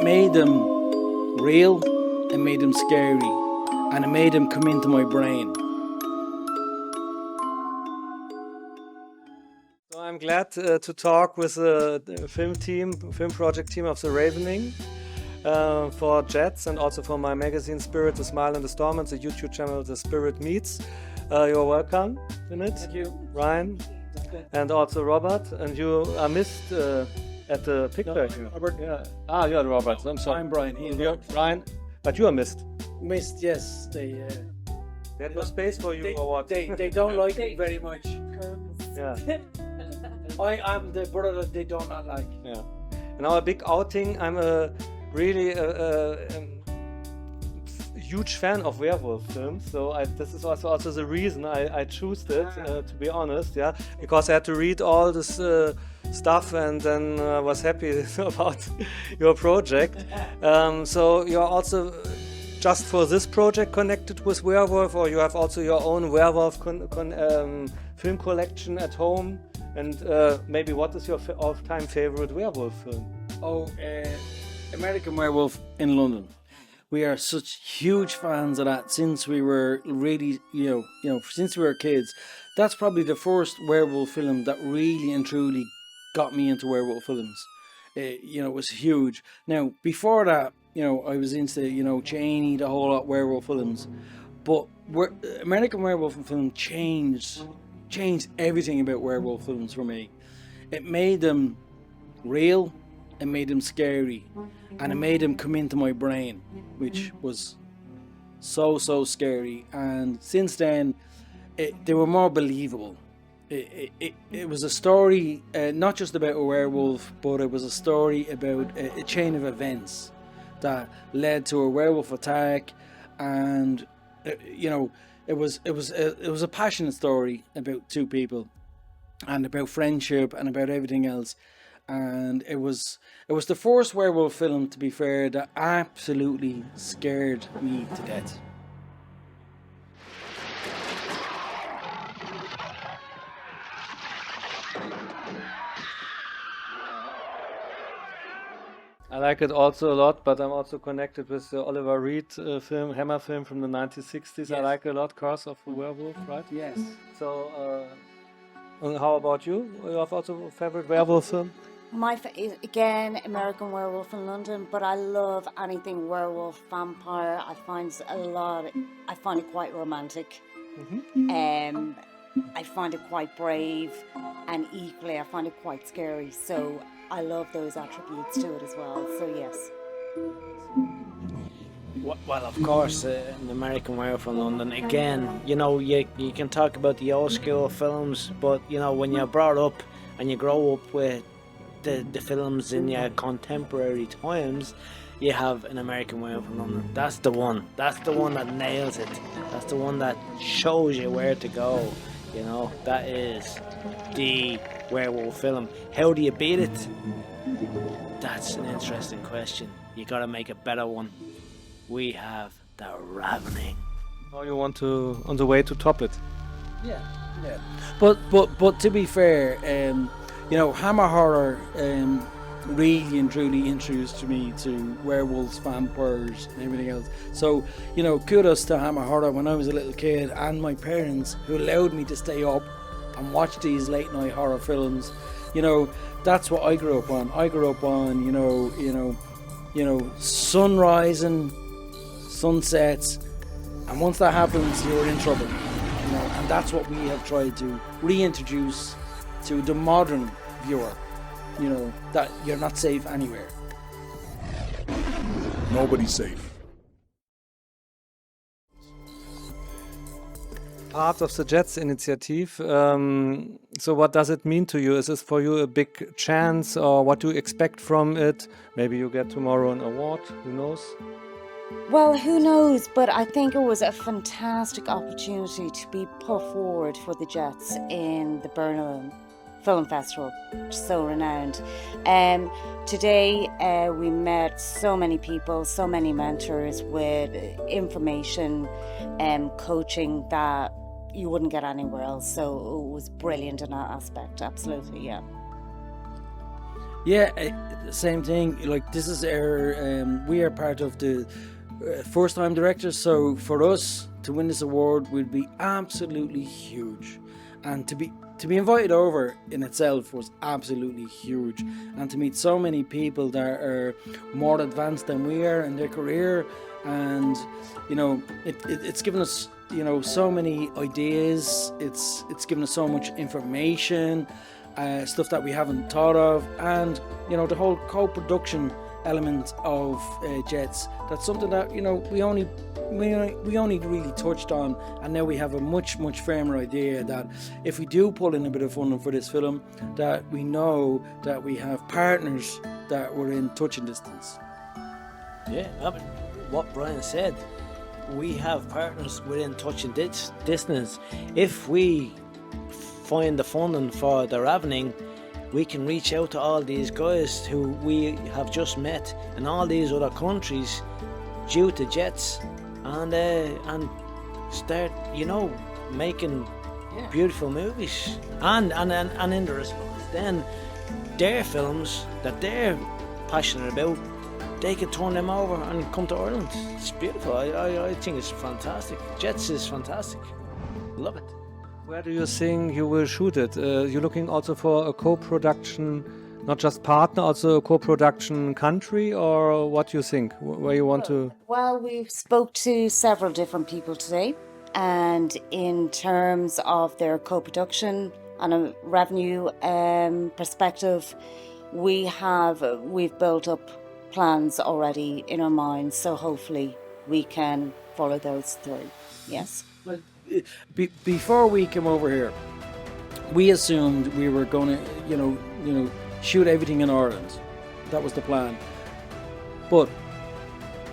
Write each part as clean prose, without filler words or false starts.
made them real, it made them scary, and it made them come into my brain. So I'm glad to talk with the film project team of theravening for Jets, and also for my magazine Spirit, The Smile and the Storm, and the YouTube channel The Spirit Meets. You're welcome in it. Thank you. Ryan, and also Robert, and you are missed at the picture. No, Robert. Yeah. Ah, you're Robert. I'm sorry. I'm Brian. You're Ryan, but you are missed. Missed, yes. They had no space for you, or what? They don't like me very much. Yeah. I am the brother that they do not like. Yeah. And our big outing, I'm a really huge fan of werewolf films, so this is also the reason I chose it, to be honest, yeah, because I had to read all this stuff, and then was happy about your project. So you're also just for this project connected with werewolf, or you have also your own werewolf film collection at home? And maybe what is your all-time favorite werewolf film? Oh, American Werewolf in London. We are such huge fans of that since we were really, since we were kids. That's probably the first werewolf film that really and truly got me into werewolf films. It was huge. Now, before that, I was into, Cheney, the whole lot werewolf films. But American Werewolf film changed everything about werewolf films for me. It made them real, it made them scary, and it made them come into my brain, which was so scary. And since then, they were more believable. It was a story not just about a werewolf, but it was a story about a chain of events that led to a werewolf attack, and it was a passionate story about two people, and about friendship, and about everything else. And it was the first werewolf film, to be fair, that absolutely scared me to death. I like it also a lot, but I'm also connected with the Oliver Reed film, Hammer film from the 1960s. Yes. I like it a lot, Curse of the Werewolf, right? Yes. So, and how about you? You have also a favorite werewolf film? Again, American Werewolf in London, but I love anything werewolf, vampire. I find it quite romantic. Mm-hmm. I find it quite brave, and equally I find it quite scary. So I love those attributes to it as well. So yes. Well, of course, an American Werewolf in London. Again, you can talk about the old school films, but when you're brought up and you grow up with the films in your contemporary times, you have an American Werewolf in London. That's the one. That's the one that nails it. That's the one that shows you where to go. That is the werewolf film. How do you beat it? That's an interesting question. You gotta make a better one. We have the Ravening. Now you want to on the way to top it? Yeah. But to be fair, Hammer Horror really and truly introduced me to werewolves, vampires, and everything else. So, kudos to Hammer Horror when I was a little kid, and my parents, who allowed me to stay up and watch these late night horror films. That's what I grew up on. I grew up on, sun rising, sunsets, and once that happens, you're in trouble. And that's what we have tried to reintroduce to the modern viewer. That you're not safe anywhere. Nobody's safe. Part of the Jetsinitiative. So what does it mean to you? Is this for you a big chance, or what do you expect from it? Maybe you get tomorrow an award, who knows? Well, who knows, but I think it was a fantastic opportunity to be put forward for the Jets in the Berlin Film Festival, so renowned. Today we met so many people, so many mentors with information and coaching that you wouldn't get anywhere else. So it was brilliant in that aspect, absolutely, yeah. Yeah, same thing. Like this is our, we are part of the first-time directors. So for us to win this award would be absolutely huge, and to be invited over in itself was absolutely huge, and to meet so many people that are more advanced than we are in their career, and you know, it's given us, you know, so many ideas. It's given us so much information. Stuff that we haven't thought of, and you know, the whole co-production element of Jets, that's something that, you know, we only really touched on, and now we have a much firmer idea that if we do pull in a bit of funding for this film, that we know that we have partners that we're in touching distance. Yeah, what Brian said, we have partners within touching distance. If we find the funding for theravening, we can reach out to all these guys who we have just met in all these other countries due to Jets, and start, you know, making beautiful movies, and in the response then their films that they're passionate about, they could turn them over and come to Ireland. It's beautiful. I think it's fantastic. Jets is fantastic. Love it. Where do you think you will shoot it? You're looking also for a co-production, not just partner, also a co-production country, or what do you think? Where you want to? Well, we've spoke to several different people today, and in terms of their co-production and a revenue perspective, we've built up plans already in our minds, so hopefully we can follow those through. Yes. Well, before we came over here, we assumed we were going to, you know, shoot everything in Ireland. That was the plan. But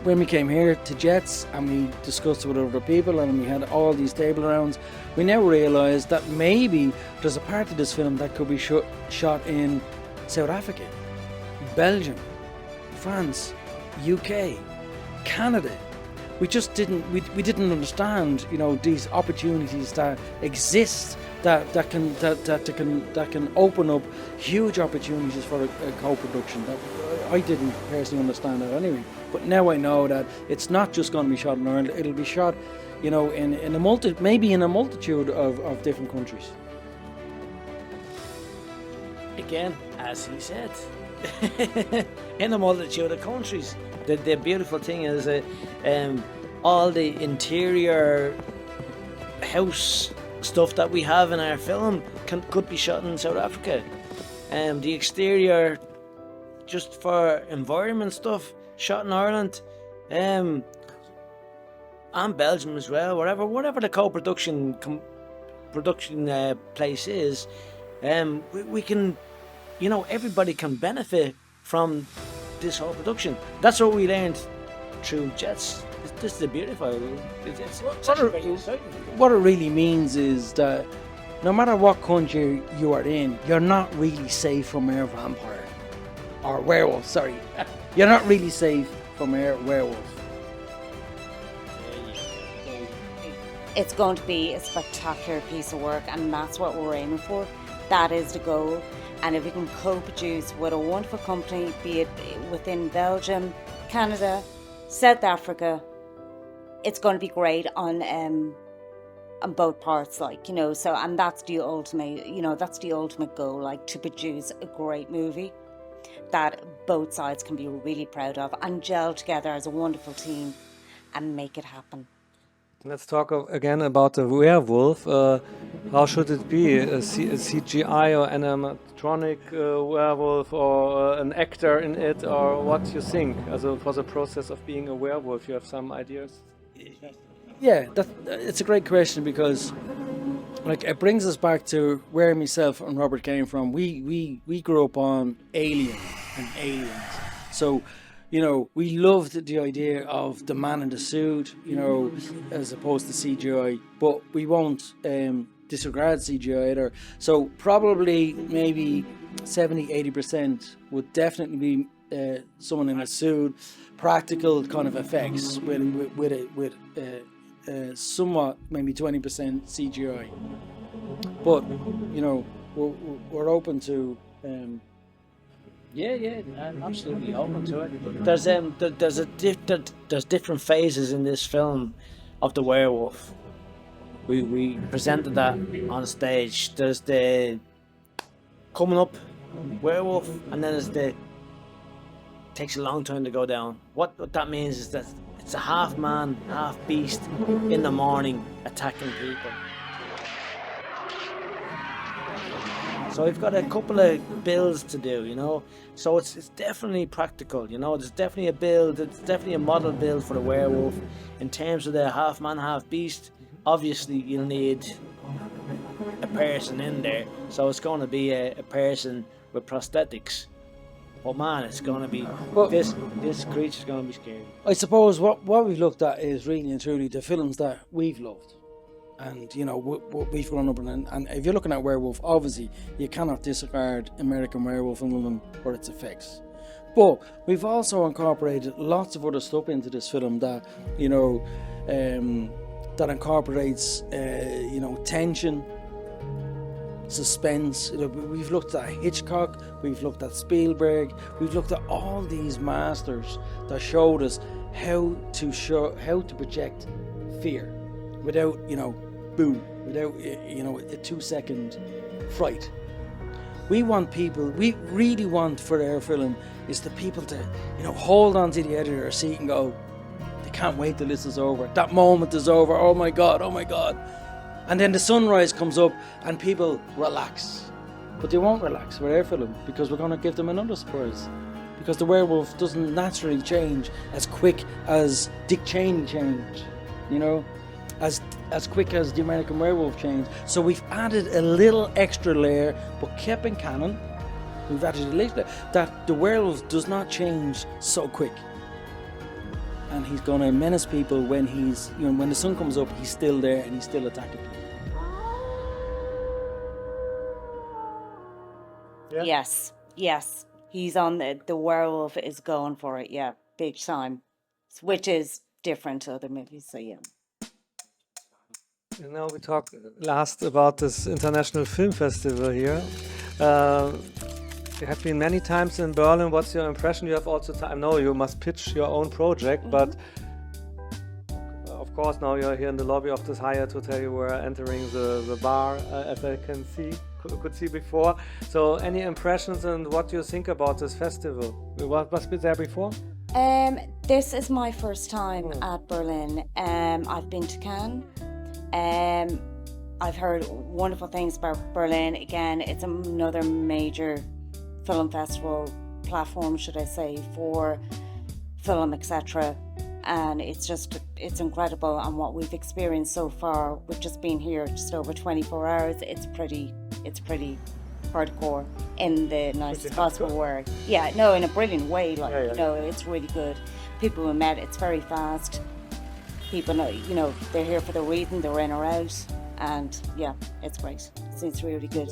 when we came here to Jets and we discussed it with other people and we had all these table rounds, we now realised that maybe there's a part of this film that could be shot in South Africa, Belgium, France, UK, Canada. We just didn't understand, you know, these opportunities that exist that can open up huge opportunities for a co-production. That I didn't personally understand that anyway. But now I know that it's not just going to be shot in Ireland. It'll be shot, you know, in a multitude of different countries. Again, as he said, in a multitude of countries. The beautiful thing is all the interior house stuff that we have in our film could be shot in South Africa. The exterior, just for environment stuff, shot in Ireland, and Belgium as well. Whatever the co-production place is, we can, you know, everybody can benefit from this whole production. That's what we learned through Jets. This is beautiful. It's very exciting. What it really means is that no matter what country you are in, you're not really safe from a vampire or werewolf. Sorry, you're not really safe from a werewolf. It's going to be a spectacular piece of work, and that's what we're aiming for. That is the goal. And if we can co-produce with a wonderful company, be it within Belgium, Canada, South Africa, it's going to be great on both parts, like, you know. So, and that's the ultimate, you know, that's the ultimate goal, like, to produce a great movie that both sides can be really proud of and gel together as a wonderful team and make it happen. Let's talk again about the werewolf. How should it be? A CGI or animatronic werewolf, or an actor in it, or what do you think? Also, for the process of being a werewolf, you have some ideas? Yeah, it's a great question, because like it brings us back to where myself and Robert came from. We grew up on Alien and Aliens. So, you know, we loved the idea of the man in the suit, you know, as opposed to CGI, but we won't disregard CGI either. So probably maybe 70-80% would definitely be someone in a suit, practical kind of effects with somewhat maybe 20% CGI. But, you know, we're open to Yeah, I'm absolutely open to it. There's different phases in this film of the werewolf. We presented that on stage. There's the coming up werewolf, and then there's the takes a long time to go down. What that means is that it's a half man, half beast in the morning attacking people. So we've got a couple of builds to do, you know. So it's definitely practical, you know. There's definitely a build. It's definitely a model build for the werewolf. In terms of the half man, half beast, obviously you'll need a person in there. So it's going to be a person with prosthetics. But man, it's going to be this creature's going to be scary. I suppose what we've looked at is really and truly the films that we've loved. And, you know, what we've grown up in. And if you're looking at werewolf, obviously, you cannot disregard American Werewolf in London for its effects. But we've also incorporated lots of other stuff into this film that, you know, that incorporates, you know, tension, suspense. You know, we've looked at Hitchcock, we've looked at Spielberg, we've looked at all these masters that showed us how to project fear without, you know, boom, without, you know, a 2-second fright. We really want for our film is the people to, you know, hold on to the edge of their seat and go, they can't wait till this is over. That moment is over. Oh my God. And then the sunrise comes up and people relax. But they won't relax with our film because we're going to give them another surprise. Because the werewolf doesn't naturally change as quick as Dick Cheney changed, you know, as quick as the American Werewolf changed. So we've added a little extra layer, but kept in canon. We've added a little that the werewolf does not change so quick. And he's going to menace people when he's, you know, when the sun comes up, he's still there and he's still attacking people. Yeah. Yes. He's on the werewolf is going for it, yeah, big time. Which is different to other movies, so yeah. You know, we talked last about this international film festival here. You have been many times in Berlin. What's your impression? You have also time. I know you must pitch your own project, but of course now you're here in the lobby of this Hyatt hotel. You were entering the bar, as I could see before. So, any impressions and what do you think about this festival? Was been there before? This is my first time at Berlin. I've been to Cannes. I've heard wonderful things about Berlin. Again, it's another major film festival platform, should I say, for film, etc. And it's incredible. And what we've experienced so far, we've just been here just over 24 hours. It's pretty hardcore in the nicest possible word. Yeah, no, in a brilliant way. Like, you know, it's really good. People we met, it's very fast. People know, you know, they're here for the reason, they're in or out, and yeah, it's great. It's really good.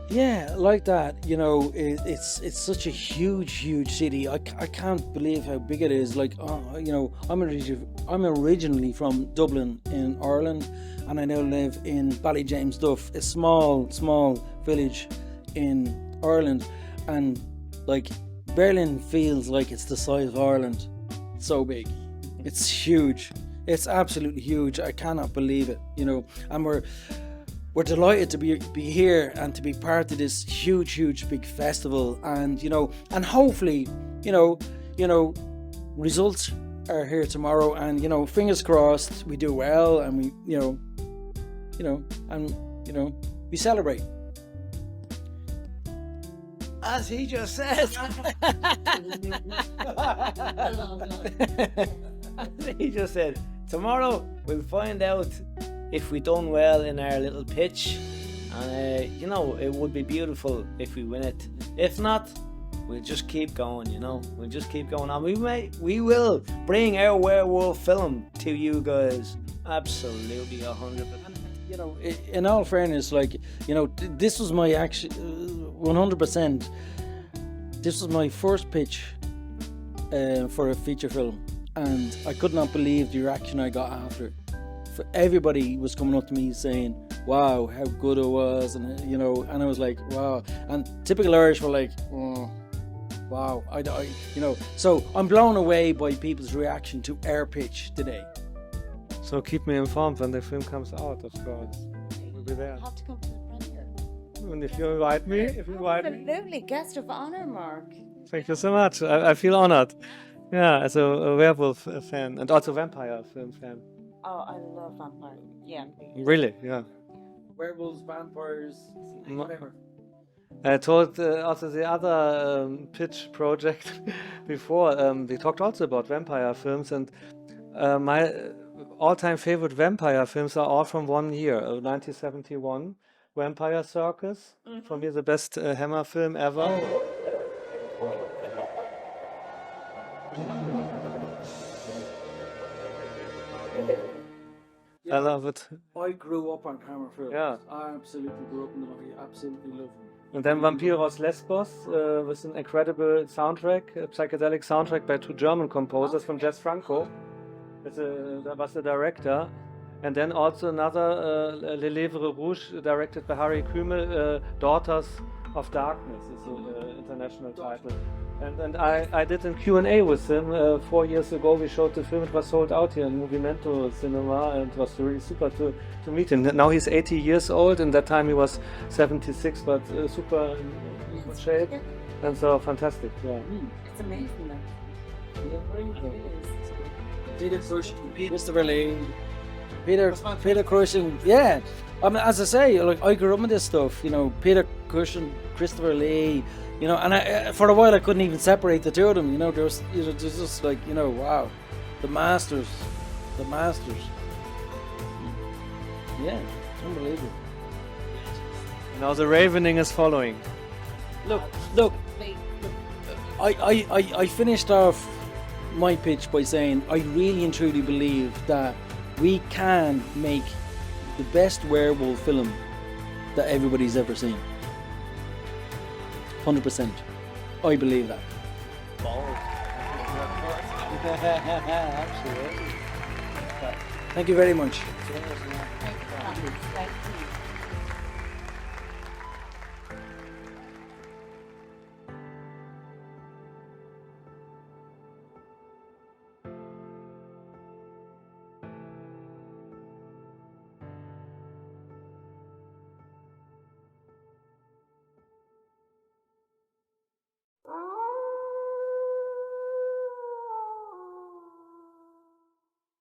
Yeah, like that. You know, it's such a huge city. I can't believe how big it is. Like, you know, I'm originally from Dublin in Ireland, and I now live in Ballyjamesduff, a small village in Ireland, and like Berlin feels like it's the size of Ireland. It's so big. It's huge. It's absolutely huge. I cannot believe it. You know, and we're delighted to be here and to be part of this huge big festival, and you know, and hopefully, you know, results are here tomorrow, and you know, fingers crossed we do well, and we, you know, we celebrate. As he just said. As he just said. Tomorrow we'll find out if we done well in our little pitch, and you know, it would be beautiful if we win it. If not, we'll just keep going. You know, we'll just keep going on. We will bring our werewolf film to you guys. Absolutely 100%. You know, in all fairness, like, you know, this was my 100%. This was my first pitch for a feature film, and I could not believe the reaction I got after it. Everybody was coming up to me saying, wow, how good it was, and you know, and I was like, wow. And typical Irish were like, oh, wow, you know. So I'm blown away by people's reaction to Air Pitch today. So keep me informed when the film comes out, of course. We'll be there. You have to come to the premiere. And if you invite me, Absolutely, guest of honor, Mark. thank you so much. I feel honored. Yeah, as a werewolf fan and also vampire film fan. Oh, I love vampire. Yeah. Really, yeah. Werewolves, vampires, whatever. I told also the other pitch project before. We talked also about vampire films, and my all-time favorite vampire films are all from one year, 1971, Vampire Circus. For me, the best Hammer film ever. I love it. I grew up on Hammer films. Yeah. I absolutely grew up in them. I absolutely love them. And then Vampiros Lesbos with an incredible soundtrack, a psychedelic soundtrack by two German composers from Jess Franco. That was the director. And then also another Les Lèvres Rouges, directed by Harry Kümel, Daughters of Darkness is the international title. And I did a Q&A with him 4 years ago. We showed the film. It was sold out here in Movimento Cinema, and it was really super to meet him. Now he's 80 years old, and that time he was 76, but super in good shape. And so fantastic, yeah. It's amazing, though. Peter Cushing, Christopher Lee, Peter Cushing, yeah. I mean, as I say, like I grew up with this stuff, you know, Peter Cushing, Christopher Lee, you know, and for a while I couldn't even separate the two of them, you know, there's just like, you know, wow, the masters. Yeah, unbelievable. Now the ravening is following. Look, I finished off my pitch by saying I really and truly believe that we can make the best werewolf film that everybody's ever seen. 100%. I believe that. Absolutely. Thank you very much. Thank you.